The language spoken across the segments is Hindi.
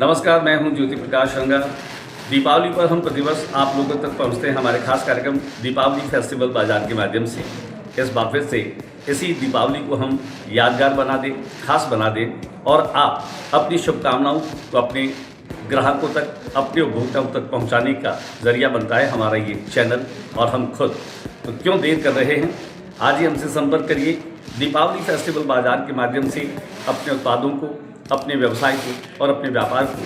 नमस्कार, मैं हूं ज्योति प्रकाश रंगा। दीपावली पर हम प्रतिवर्ष आप लोगों तक पहुंचते हैं हमारे खास कार्यक्रम दीपावली फेस्टिवल बाजार के माध्यम से। इस बात से इसी दीपावली को हम यादगार बना दें, खास बना दें और आप अपनी शुभकामनाओं को अपने ग्राहकों तक, अपने उपभोक्ताओं तक पहुंचाने का जरिया बनता है हमारा ये चैनल और हम खुद। तो क्यों देर कर रहे हैं, आज ही हमसे संपर्क करिए। दीपावली फेस्टिवल बाजार के माध्यम से अपने उत्पादों को, अपने व्यवसाय को और अपने व्यापार को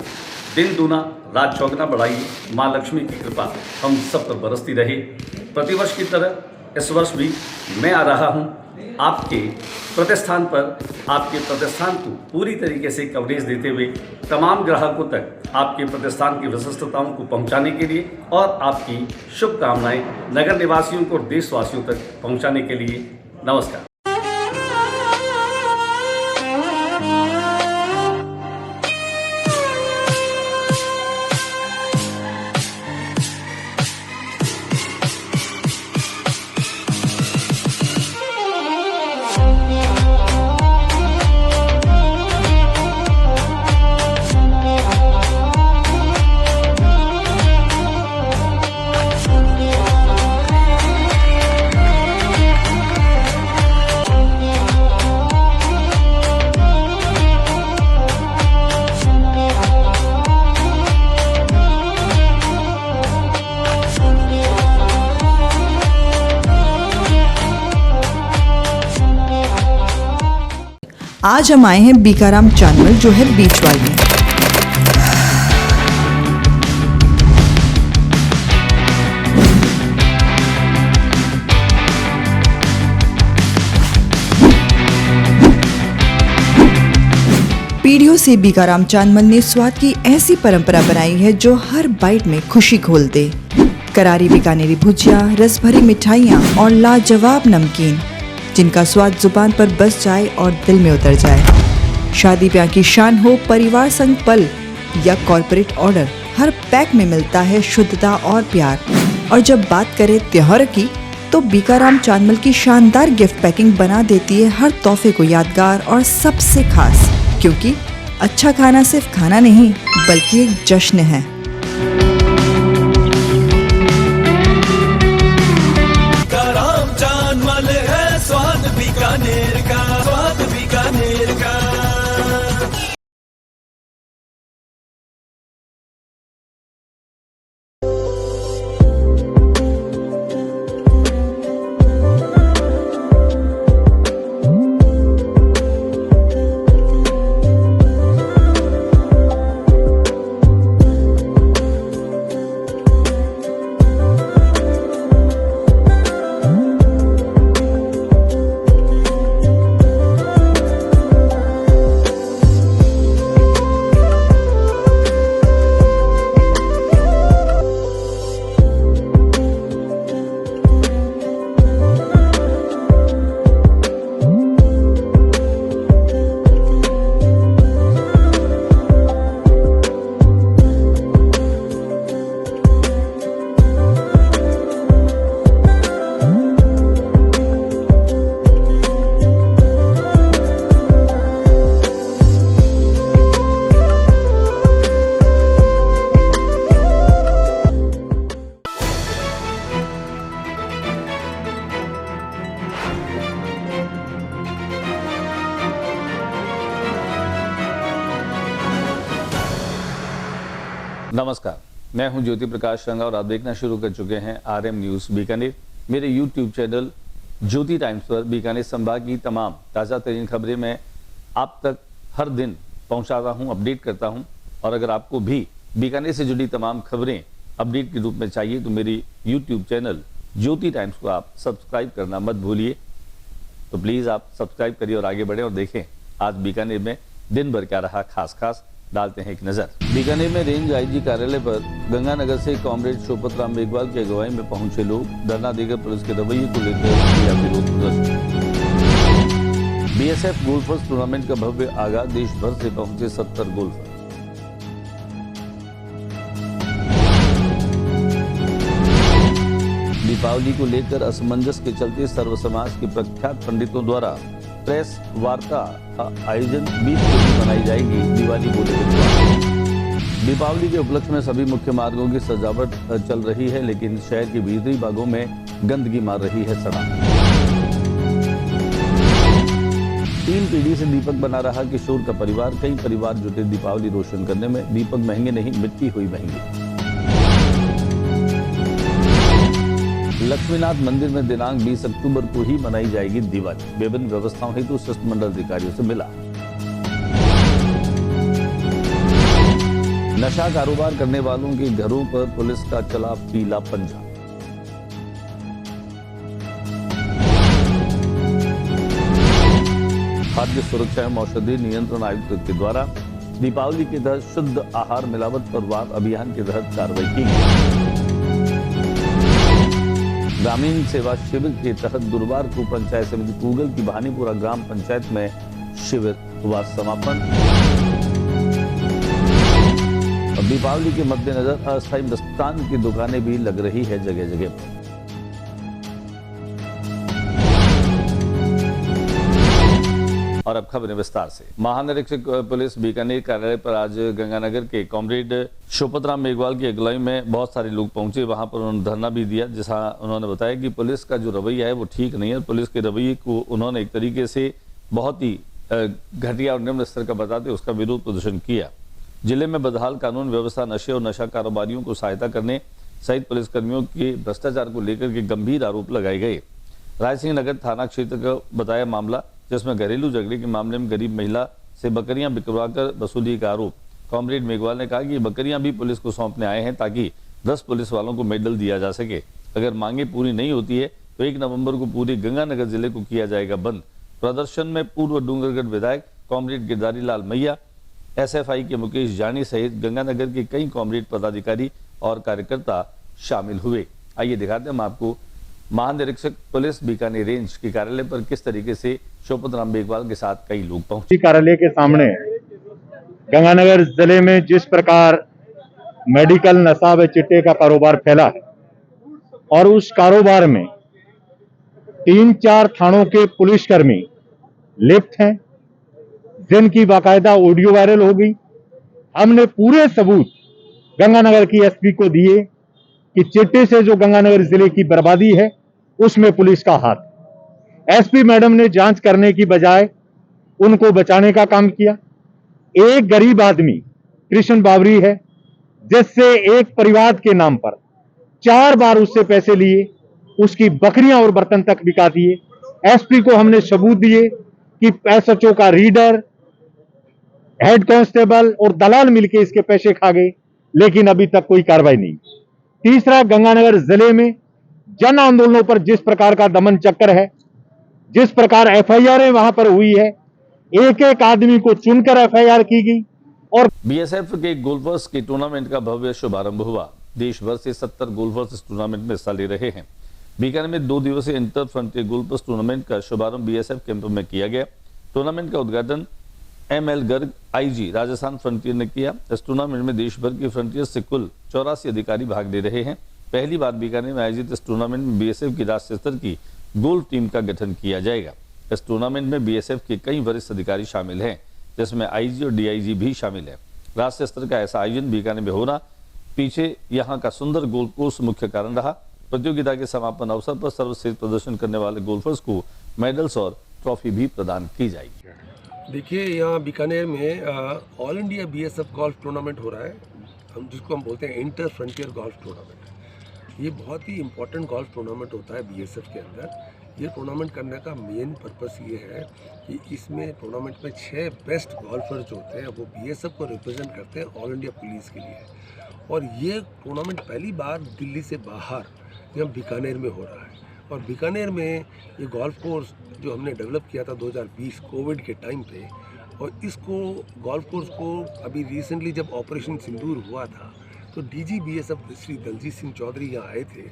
दिन दूना रात चौगुना बढ़ाइए। माँ लक्ष्मी की कृपा हम सब पर बरसती रहे। प्रतिवर्ष की तरह इस वर्ष भी मैं आ रहा हूँ आपके प्रतिष्ठान पर, आपके प्रतिष्ठान को पूरी तरीके से कवरेज देते हुए तमाम ग्राहकों तक आपके प्रतिष्ठान की विशिष्टताओं को पहुंचाने के लिए और आपकी शुभकामनाएं नगर निवासियों को और देशवासियों तक पहुंचाने के लिए। नमस्कार। आज हम आए हैं बीकाराम चानमल जो है बीचवाल में। पीढ़ियों से बीकाराम चानमल ने स्वाद की ऐसी परंपरा बनाई है जो हर बाइट में खुशी घोल दे। करारी बीकानेरी भुजिया, रस भरी मिठाइयाँ और लाजवाब नमकीन जिनका स्वाद जुबान पर बस जाए और दिल में उतर जाए। शादी ब्याह की शान हो, परिवार संग पल या कॉर्पोरेट ऑर्डर, हर पैक में मिलता है शुद्धता और प्यार। और जब बात करें त्योहार की तो बीकाराम चानमल की शानदार गिफ्ट पैकिंग बना देती है हर तोहफे को यादगार और सबसे खास, क्योंकि अच्छा खाना सिर्फ खाना नहीं बल्कि एक जश्न है। नमस्कार, मैं हूं ज्योति प्रकाश रंगा और आप देखना शुरू कर चुके हैं RM न्यूज़ बीकानेर। मेरे YouTube चैनल ज्योति टाइम्स पर बीकानेर संभाग की तमाम ताज़ा तरीन खबरें मैं आप तक हर दिन पहुंचाता हूं, अपडेट करता हूं। और अगर आपको भी बीकानेर से जुड़ी तमाम खबरें अपडेट के रूप में चाहिए तो मेरी YouTube चैनल ज्योति टाइम्स को आप सब्सक्राइब करना मत भूलिए। तो प्लीज़ आप सब्सक्राइब करिए और आगे बढ़ें और देखें आज बीकानेर में दिन भर क्या रहा। खास डालते हैं एक नजर। बीकानेर में रेंज IG कार्यालय पर गंगानगर से कॉमरेड शोपत राम मेघवाल की अगुवाई में पहुंचे लोग धरना देकर पुलिस के रवैये को लेकर किया विरोध प्रदर्शन। BSF गोल्फर्स टूर्नामेंट का भव्य आगाज, देश भर से पहुंचे 70 गोल्फर। दीपावली को लेकर असमंजस के चलते सर्व समाज के प्रख्यात पंडितों द्वारा प्रेस वार्ता आयोजन 20 को मनाई जाएगी। दिवाली बोले दीपावली के उपलक्ष्य में सभी मुख्य मार्गों की सजावट चल रही है, लेकिन शहर के भीतरी भागों में गंदगी मार रही है सड़ा। 3 पीढ़ी से दीपक बना रहा किशोर का परिवार, कई परिवार जुटे दीपावली रोशन करने में। दीपक महंगे नहीं, मिट्टी हुई महंगी। लक्ष्मीनाथ मंदिर में दिनांक 20 अक्टूबर को ही मनाई जाएगी दिवाली। विभिन्न व्यवस्थाओं हेतु शिष्टमंडल अधिकारियों से मिला। नशा कारोबार करने वालों के घरों पर पुलिस का चला पीला पंजा। खाद्य सुरक्षा एवं औषधि नियंत्रण आयुक्त के द्वारा दीपावली के तहत शुद्ध आहार मिलावट पर वार अभियान के तहत कार्रवाई की गई। ग्रामीण सेवा शिविर के तहत गुरुवार को पंचायत समिति कुगल की भानीपुरा ग्राम पंचायत में शिविर हुआ समापन। दीपावली के मद्देनजर अस्थायी मिष्टान की दुकानें भी लग रही है जगह जगह पर। और अब खबरें विस्तार से। महानिरीक्षक पुलिस बीकानेर कार्यालय पर आज गंगानगर के कॉमरेड शोपतराम मेघवाल की अगुवाई में बहुत सारे लोग पहुंचे। वहां पर उन्होंने धरना भी दिया, जिसका उन्होंने बताया कि पुलिस का जो रवैया है वो ठीक नहीं है। पुलिस के रवैये को उन्होंने एक तरीके से बहुत ही घटिया और निम्न स्तर का बताते उसका विरोध प्रदर्शन किया। जिले में बदहाल कानून व्यवस्था, नशे और नशा कारोबारियों को सहायता करने सहित पुलिसकर्मियों के भ्रष्टाचार को लेकर के गंभीर आरोप लगाए गए। रायसिंह नगर थाना क्षेत्र का बताया मामला, जिसमें घरेलू झगड़े के मामले में गरीब महिला से बकरियां बिकवाकर वसूली का आरोप। कॉमरेड मेघवाल ने कहा कि बकरियां भी पुलिस को सौंपने आए हैं ताकि 10 पुलिस वालों को मेडल दिया जा सके। अगर मांगे पूरी नहीं होती है तो 1 नवंबर को पूरे गंगानगर जिले को किया जाएगा बंद। प्रदर्शन में पूर्व डूंगरगढ़ विधायक कॉमरेड गिरधारी लाल मैया, SFI के मुकेश जानी सहित गंगानगर के कई कॉमरेड पदाधिकारी और कार्यकर्ता शामिल हुए। आइए दिखाते हैं हम आपको महानिरीक्षक पुलिस बीकानेर रेंज के कार्यालय पर किस तरीके से शोपतराम मेघवाल के साथ कई लोग पहुंचे। कार्यालय के सामने गंगानगर जिले में जिस प्रकार मेडिकल नशा व चिट्टे का कारोबार फैला है और उस कारोबार में 3-4 थानों के पुलिसकर्मी लिप्त हैं, जिनकी बाकायदा ऑडियो वायरल हो गई। हमने पूरे सबूत गंगानगर की SP को दिए कि चिट्टे से जो गंगानगर जिले की बर्बादी है उसमें पुलिस का हाथ। SP मैडम ने जांच करने की बजाय उनको बचाने का काम किया। एक गरीब आदमी कृष्ण बाबरी है, जिससे एक परिवार के नाम पर 4 बार उससे पैसे लिए, उसकी बकरियां और बर्तन तक बिका दिए। SP को हमने सबूत दिए कि SHO का रीडर, हेड कांस्टेबल और दलाल मिलकर इसके पैसे खा गए, लेकिन अभी तक कोई कार्रवाई नहीं। तीसरा, गंगानगर जिले में जन आंदोलनों पर जिस प्रकार का दमन चक्कर है, जिस प्रकार FIR वहां पर हुई है, एक एक आदमी को चुनकर FIR की गई। और BSF के गोल्फर्स के टूर्नामेंट का भव्य शुभारंभ हुआ। देश भर से 70 गोल्फर्स इस टूर्नामेंट में हिस्सा ले रहे हैं। बीकानेर में 2 दिवसीय इंटर फ्रंटियर गोल्फर्स टूर्नामेंट का शुभारंभ BSF कैंप में किया गया। टूर्नामेंट का उद्घाटन ML Garg IG Rajasthan frontier ने किया। इस टूर्नामेंट में देश भर के फ्रंटियर से कुल 84 अधिकारी भाग ले रहे हैं। पहली बार बीकानेर में आयोजित इस टूर्नामेंट में BSF की राष्ट्रीय स्तर की गोल्फ टीम का गठन किया जाएगा। इस टूर्नामेंट में BSF के कई वरिष्ठ अधिकारी शामिल हैं, जिसमें IG और DIG भी शामिल है। राष्ट्रीय स्तर का ऐसा आयोजन बीकानेर में होना पीछे यहाँ का सुंदर गोल्फ कोर्स मुख्य कारण रहा। प्रतियोगिता के समापन अवसर पर सर्वश्रेष्ठ प्रदर्शन करने वाले गोल्फर्स को मेडल्स और ट्रॉफी भी प्रदान की जाएगी। देखिए, यहाँ बीकानेर में all India BSF golf tournament हो रहा है, जिसको हम बोलते हैं इंटर फ्रंटियर गोल्फ टूर्नामेंट। ये बहुत ही इम्पोर्टेंट गोल्फ टूर्नामेंट होता है BSF के अंदर। ये टूर्नामेंट करने का मेन पर्पस ये है कि इसमें टूर्नामेंट में 6 बेस्ट गोल्फर जो होते हैं वो BSF को रिप्रेजेंट करते हैं ऑल इंडिया पुलिस के लिए। और ये टूर्नामेंट पहली बार दिल्ली से बाहर यहाँ बीकानेर में हो रहा है। और बीकानेर में ये गोल्फ कोर्स जो हमने डेवलप किया था 2020 कोविड के टाइम पे, और इसको गोल्फ कोर्स को अभी रिसेंटली जब ऑपरेशन सिंदूर हुआ था तो DG BSF श्री दलजीत सिंह चौधरी यहाँ आए थे।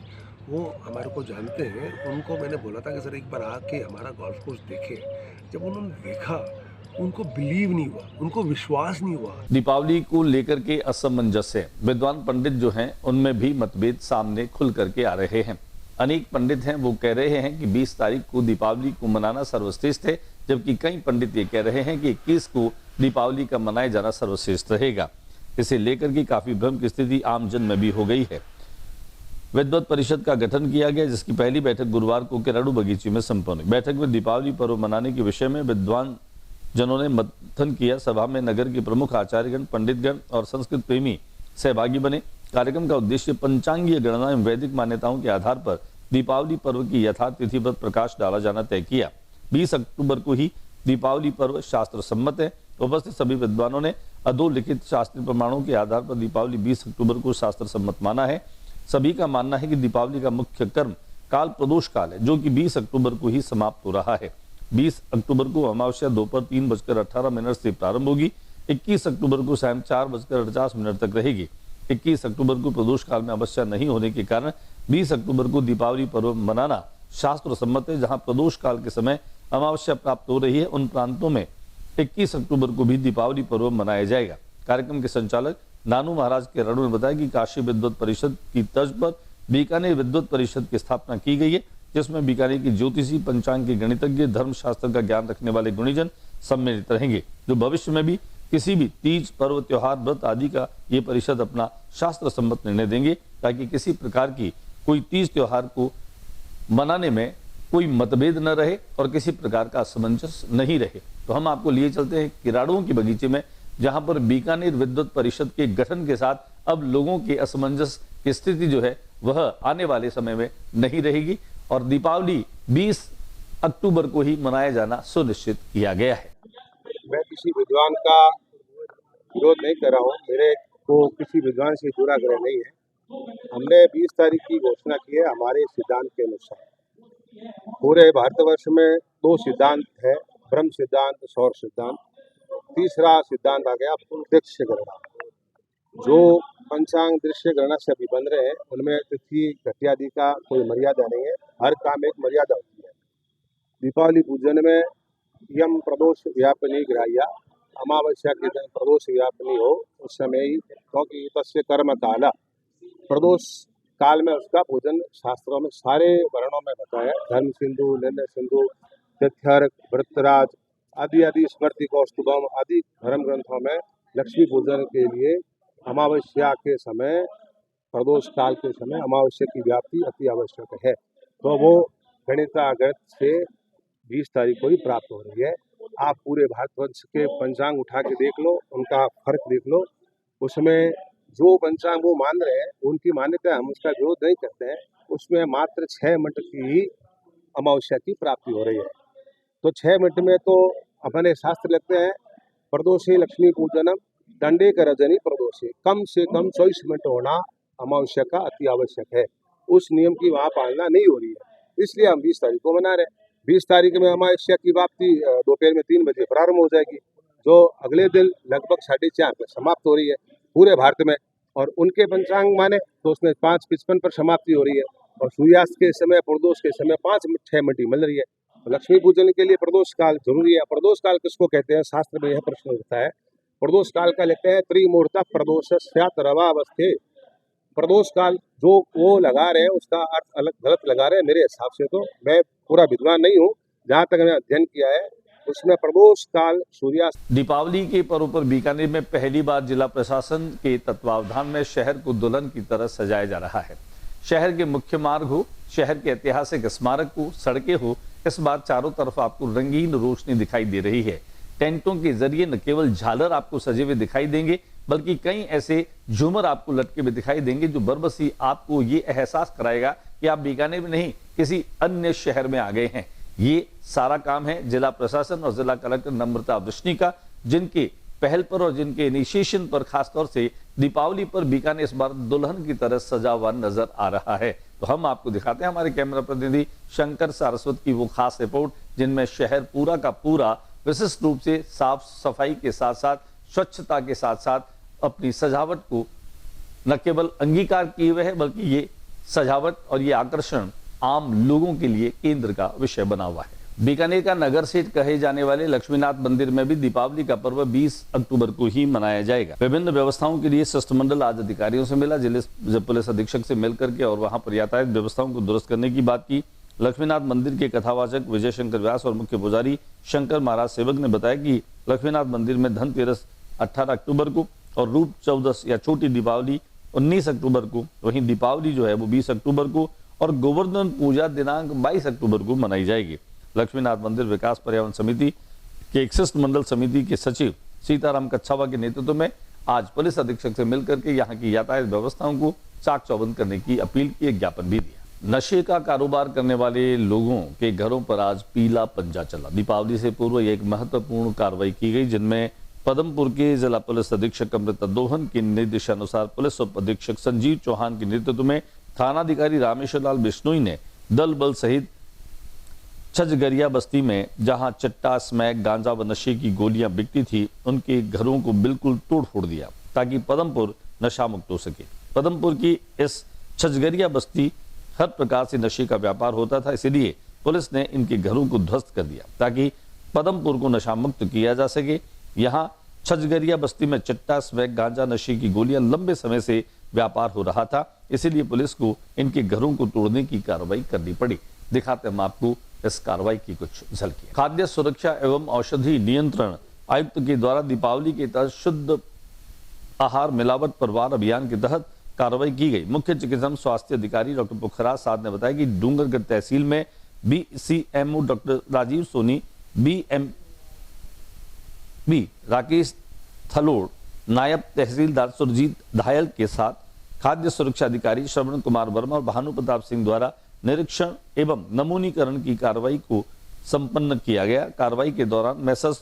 वो हमारे को जानते हैं। उनको मैंने बोला था कि सर एक बार आके हमारा गोल्फ कोर्स देखें। जब उन्होंने देखा, उनको बिलीव नहीं हुआ, उनको विश्वास नहीं हुआ। दीपावली को लेकर के असमंजस्य, विद्वान पंडित जो हैं उनमें भी मतभेद सामने खुल करके आ रहे हैं। अनेक पंडित हैं वो कह रहे हैं कि 20 तारीख को दीपावली को मनाना सर्वश्रेष्ठ है, जबकि कई पंडित ये कह रहे हैं कि 21 को दीपावली का मनाया जाना सर्वश्रेष्ठ रहेगा। इसे लेकर के काफी भ्रम की स्थिति आम जन में भी हो गई है। विद्वत परिषद का गठन किया गया, जिसकी पहली बैठक गुरुवार को किराड़ू बगीचे में संपन्न हुई। बैठक में दीपावली पर्व मनाने के विषय में विद्वान जनों ने मंथन किया। सभा में नगर के प्रमुख आचार्यगण, पंडितगण और संस्कृत प्रेमी सहभागी बने। कार्यक्रम का उद्देश्य पंचांगीय गणना एवं वैदिक मान्यताओं के आधार पर दीपावली पर्व की यथार्थ तिथि पर प्रकाश डाला जाना तय किया। 20 अक्टूबर को ही दीपावली पर्व शास्त्र सम्मत है। उपस्थित सभी विद्वानों ने अधोलिखित शास्त्रीय प्रमाणों के आधार पर दीपावली 20 अक्टूबर को शास्त्र सम्मत माना है। सभी का मानना है कि दीपावली का मुख्य कर्म काल प्रदोष काल है, जो कि 20 अक्टूबर को ही समाप्त हो रहा है। 20 अक्टूबर को अमावस्या दोपहर 3:18 से प्रारंभ होगी। 21 अक्टूबर को शाम 4:50 तक रहेगी। 21 अक्टूबर को प्रदोष काल में अमावस्या नहीं होने के कारण 20 अक्टूबर को दीपावली पर्व मनाना शास्त्र सम्मत है। जहां प्रदोष काल के समय अमावस्या प्राप्त हो रही है, उन प्रांतों में 21 अक्टूबर को भी दीपावली पर्व मनाया जाएगा। कार्यक्रम के संचालक नानू महाराज के रणु ने बताया कि काशी विद्वत परिषद की तर्ज पर बीकानेर विद्वत परिषद की स्थापना की गई है, जिसमें बीकानेर की ज्योतिषी, पंचांग के गणितज्ञ, धर्मशास्त्र का ज्ञान रखने वाले गुणीजन सम्मिलित रहेंगे, जो भविष्य में भी किसी भी तीज, पर्व, त्योहार, व्रत आदि का ये परिषद अपना शास्त्र सम्मत निर्णय देंगे, ताकि किसी प्रकार की कोई तीज त्योहार को मनाने में कोई मतभेद न रहे और किसी प्रकार का असमंजस नहीं रहे। तो हम आपको लिए चलते हैं किराड़ुओं के बगीचे में, जहां पर बीकानेर विद्वत परिषद के गठन के साथ अब लोगों के असमंजस की स्थिति जो है वह आने वाले समय में नहीं रहेगी और दीपावली 20 अक्टूबर को ही मनाया जाना सुनिश्चित किया गया है। मैं किसी विद्वान का विरोध नहीं कर रहा हूँ, मेरे को किसी विद्वान से जुड़ा ग्रह नहीं है। हमने 20 तारीख की घोषणा की है हमारे सिद्धांत के अनुसार। पूरे भारतवर्ष में 2 सिद्धांत है, ब्रह्म सिद्धांत, सौर सिद्धांत। तीसरा सिद्धांत आ गया दृश्य गणना। जो पंचांग दृश्य गणना से अभी बन रहे हैं उनमें तिथि घटियादि का कोई मर्यादा नहीं है, हर काम एक मर्यादा होती है। दीपावली पूजन में यम प्रदोष व्यापनी ग्राह्या, अमावस्या के दिन प्रदोष व्यापनी हो उस समय ही, क्योंकि तस्य कर्म काला, प्रदोष काल में उसका पूजन शास्त्रों में सारे वर्णों में बताया। धर्म सिंधु, निर्णय सिंधु, तिथ्यर्क, वृत्रराज आदि आदि, स्मृति कौस्तुभम आदि धर्म ग्रंथों में लक्ष्मी पूजन के लिए अमावस्या के समय, प्रदोष काल के समय अमावस्या की व्याप्ति अति आवश्यक है। तो वो गणित से 20 तारीख को ही प्राप्त हो रही है। आप पूरे भारतवर्ष के पंचांग उठा के देख लो, उनका फर्क देख लो। उसमें जो पंचांग वो मान रहे हैं उनकी मान्यता, हम उसका विरोध नहीं करते हैं, उसमें मात्र 6 मिनट की ही अमावस्या की प्राप्ति हो रही है। तो 6 मिनट में तो अपने शास्त्र लिखते हैं प्रदोषे लक्ष्मी पूजनम दंडे कर रजनी प्रदोषे, कम से कम 24 मिनट होना अमावस्या का अति आवश्यक है। उस नियम की वहाँ पालना नहीं हो रही है, इसलिए हम 20 तारीख को मना रहे हैं। 20 तारीख में अमावस्या की वापसी दोपहर में 3 बजे प्रारंभ हो जाएगी, जो अगले दिन लगभग 4:30 पर समाप्त हो रही है पूरे भारत में। और उनके पंचांग माने तो उसमें 5:55 पर समाप्ति हो रही है और सूर्यास्त के समय, प्रदोष के समय 5-6 मिनट ही मिल रही है। लक्ष्मी पूजन के लिए प्रदोष काल जरूरी है। प्रदोष काल किसको कहते हैं, शास्त्र में यह प्रश्न उठता है। प्रदोष काल का लिखते हैं त्रिमूर्त प्रदोष स्यात् रवावस्थे। प्रदोष काल जो वो लगा रहे हैं उसका अर्थ अलग गलत लगा रहे हैं मेरे हिसाब से। तो मैं पूरा विद्वान नहीं हूँ, जहाँ तक मैंने अध्ययन किया है उसमें प्रदोष काल सूर्यास्त। दीपावली के पर्व पर बीकानेर में पहली बार जिला प्रशासन के तत्वावधान में शहर को दुल्हन की तरह सजाया जा रहा है। शहर के मुख्य मार्ग हो, शहर के ऐतिहासिक स्मारक हो, सड़कें हो, इस बार चारों तरफ आपको रंगीन रोशनी दिखाई दे रही है। टेंटों के जरिए न केवल झालर आपको सजे हुए दिखाई देंगे, बल्कि कई ऐसे झूमर आपको लटके हुए दिखाई देंगे, जो बरबसी आपको ये एहसास कराएगा कि आप बीकानेर में नहीं किसी अन्य शहर में आ गए हैं। ये सारा काम है जिला प्रशासन और जिला कलेक्टर नम्रता वृष्णि का, जिनके पहल पर और जिनके इनिशिएशन पर खासतौर से दीपावली पर बीकानेर इस बार दुल्हन की तरह सजा हुआ नजर आ रहा है। तो हम आपको दिखाते हैं हमारे कैमरा प्रतिनिधि शंकर सारस्वत की वो खास रिपोर्ट, जिनमें शहर पूरा का पूरा विशिष्ट रूप से साफ सफाई के साथ साथ स्वच्छता के साथ साथ अपनी सजावट को न केवल अंगीकार किए हुए है, बल्कि ये सजावट और ये आकर्षण आम लोगों के लिए केंद्र का विषय बना हुआ है। बीकानेर का नगर सेठ कहे जाने वाले लक्ष्मीनाथ मंदिर में भी दीपावली का पर्व 20 अक्टूबर को ही मनाया जाएगा। विभिन्न व्यवस्थाओं के लिए शिष्टमंडल आज अधिकारियों से मिला। जिला पुलिस अधीक्षक से मिलकर के और वहां पर यातायात व्यवस्थाओं को दुरुस्त करने की बात की। लक्ष्मीनाथ मंदिर के कथावाचक विजय शंकर व्यास और मुख्य पुजारी शंकर महाराज सेवक ने बताया कि लक्ष्मीनाथ मंदिर में धनतेरस 18 अक्टूबर को और रूप चौदस या छोटी दीपावली 19 अक्टूबर को, वहीं दीपावली जो है वो 20 अक्टूबर को और गोवर्धन पूजा दिनांक 22 अक्टूबर को मनाई जाएगी। लक्ष्मीनाथ मंदिर विकास पर्यावरण समिति के एक शिष्ट मंडल समिति के सचिव सीताराम कच्छावा के नेतृत्व में आज पुलिस अधीक्षक से मिलकर के यहाँ की यातायात व्यवस्थाओं को चाक चौबंद करने की अपील की, एक ज्ञापन भी दिया। नशे का कारोबार करने वाले लोगों के घरों पर आज पीला पंजा चला। दीपावली से पूर्व एक महत्वपूर्ण कार्रवाई की गई, जिनमें पदमपुर के जिला पुलिस अधीक्षक अमृता दोहन के निर्देशानुसार पुलिस उप अधीक्षक संजीव चौहान के नेतृत्व में थानाधिकारी रामेश्वर लाल बिश्नोई ने दल बल सहित छजगरिया बस्ती में जहां चट्टा, स्मैक, गांजा व नशे की गोलियां बिकती थी, उनके घरों को बिल्कुल तोड़ फोड़ दिया ताकि पदमपुर नशा मुक्त हो सके। पदमपुर की इस छजगरिया बस्ती हर प्रकार से नशे का व्यापार होता था, इसलिए पुलिस ने इनके घरों को ध्वस्त कर दिया ताकि पदमपुर को नशा मुक्त किया जा सके। यहाँ छजगरिया बस्ती में चट्टा, स्मैक, गांजा, नशे की गोलियां लंबे समय से व्यापार हो रहा था, इसीलिए पुलिस को इनके घरों को तोड़ने की कार्रवाई करनी पड़ी। दिखाते हम आपको इस कार्रवाई की कुछ झलकियां। खाद्य सुरक्षा एवं औषधि नियंत्रण आयुक्त के द्वारा दीपावली के तहत शुद्ध आहार मिलावट पर वार अभियान के तहत कार्रवाई की गई। मुख्य चिकित्सा स्वास्थ्य अधिकारी डॉक्टर पुखराज साध ने बताया कि डूंगरगढ़ तहसील में BCMO doctor Rajeev Soni, BMB Rakesh Thalod, नायब तहसीलदार सुरजीत धायल के साथ खाद्य सुरक्षा अधिकारी श्रवण कुमार वर्मा और भानु प्रताप सिंह द्वारा निरीक्षण एवं नमूनीकरण की कार्रवाई को संपन्न किया गया। कार्रवाई के दौरान मैसर्स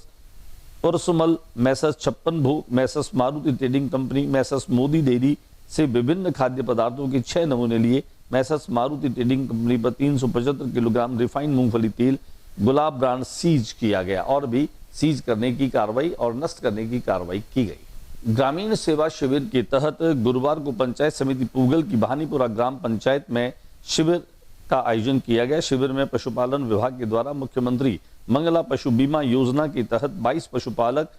पुरसुमल, मैसर्स छप्पन भोग, Messrs Maruti trading company, Messrs Modi dairy से विभिन्न खाद्य पदार्थों के 6 नमूने लिए। मैसर्स मारुति ट्रेडिंग कंपनी पर 375 किलोग्राम रिफाइंड मूंगफली तेल गुलाब ब्रांड सीज किया गया और भी सीज करने की कार्रवाई और नष्ट करने की कार्रवाई की गई। ग्रामीण सेवा शिविर के तहत गुरुवार को पंचायत समिति पूगल की बहानीपुरा ग्राम पंचायत में शिविर का आयोजन किया गया। शिविर में पशुपालन विभाग के द्वारा मुख्यमंत्री मंगला पशु बीमा योजना के तहत 22 पशुपालक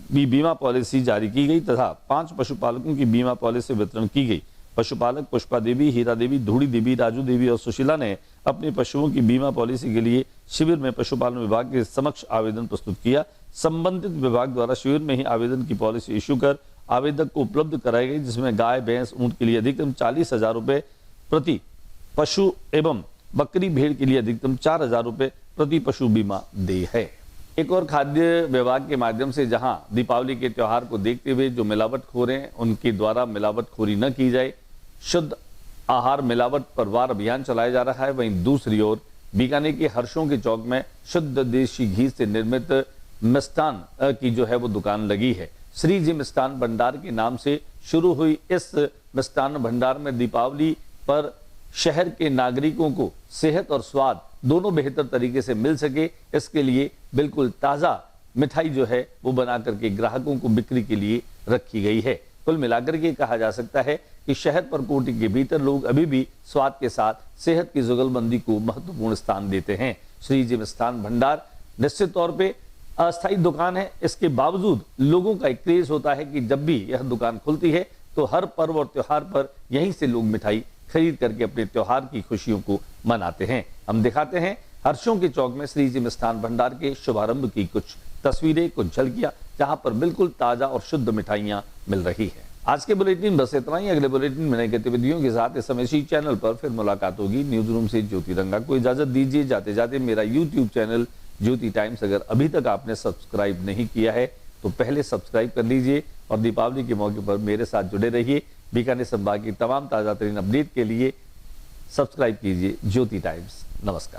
की बीमा पॉलिसी जारी की गई तथा 5 पशुपालकों की बीमा पॉलिसी वितरण की गई। पशुपालक पुष्पा देवी, हीरा देवी, धूड़ी देवी, राजू देवी और सुशीला ने अपने पशुओं की बीमा पॉलिसी के लिए शिविर में पशुपालन विभाग के समक्ष आवेदन प्रस्तुत किया। संबंधित विभाग द्वारा शिविर में ही आवेदन की पॉलिसी इश्यू कर आवेदक को उपलब्ध कराई गई, जिसमें गाय, भैंस, ऊंट के लिए अधिकतम 40,000 रुपए प्रति पशु एवं बकरी, भेड़ के लिए अधिकतम 4,000 रुपए प्रति पशु बीमा देय है। एक और खाद्य विभाग के माध्यम से जहां दीपावली के त्योहार को देखते हुए जो मिलावटखोर हैं उनके द्वारा मिलावटखोरी न की जाए, शुद्ध आहार मिलावट पर वार अभियान चलाया जा रहा है। वहीं दूसरी ओर बीकानेर के हर्षों के चौक में शुद्ध देशी घी से निर्मित मिष्ठान की जो है वो दुकान लगी है। श्री जी मिष्ठान भंडार के नाम से शुरू हुई इस मिष्ठान भंडार में दीपावली पर शहर के नागरिकों को सेहत और स्वाद दोनों बेहतर तरीके से मिल सके, इसके लिए बिल्कुल ताजा मिठाई जो है वो बना करके ग्राहकों को बिक्री के लिए रखी गई है। कुल मिलाकर के कहा जा सकता है कि शहर पर कोटि के भीतर लोग अभी भी स्वाद के साथ सेहत की जुगलबंदी को महत्वपूर्ण स्थान देते हैं। श्री जी मिष्ठान भंडार निश्चित तौर पे अस्थायी दुकान है, इसके बावजूद लोगों का एक क्रेज होता है कि जब भी यह दुकान खुलती है तो हर पर्व और त्योहार पर यहीं से लोग मिठाई खरीद करके अपने त्योहार की खुशियों को मनाते हैं। हम दिखाते हैं हर्षों के चौक में श्री जी मिष्ठान भंडार के शुभारंभ की कुछ तस्वीरें, कुछ झलकियां, जहां पर बिल्कुल ताजा और शुद्ध मिठाइयां मिल रही है। आज के बुलेटिन बस इतना ही। अगले बुलेटिन में नई गतिविधियों के साथ इस समय इसी चैनल पर फिर मुलाकात होगी। न्यूज रूम से ज्योति रंगा को इजाजत दीजिए। जाते जाते मेरा यूट्यूब चैनल ज्योति टाइम्स अगर अभी तक आपने सब्सक्राइब नहीं किया है तो पहले सब्सक्राइब कर लीजिए और दीपावली के मौके पर मेरे साथ जुड़े रहिए। बीकानेर संभाग की तमाम ताजा तरीन अपडेट के लिए सब्सक्राइब कीजिए ज्योति टाइम्स। नमस्कार।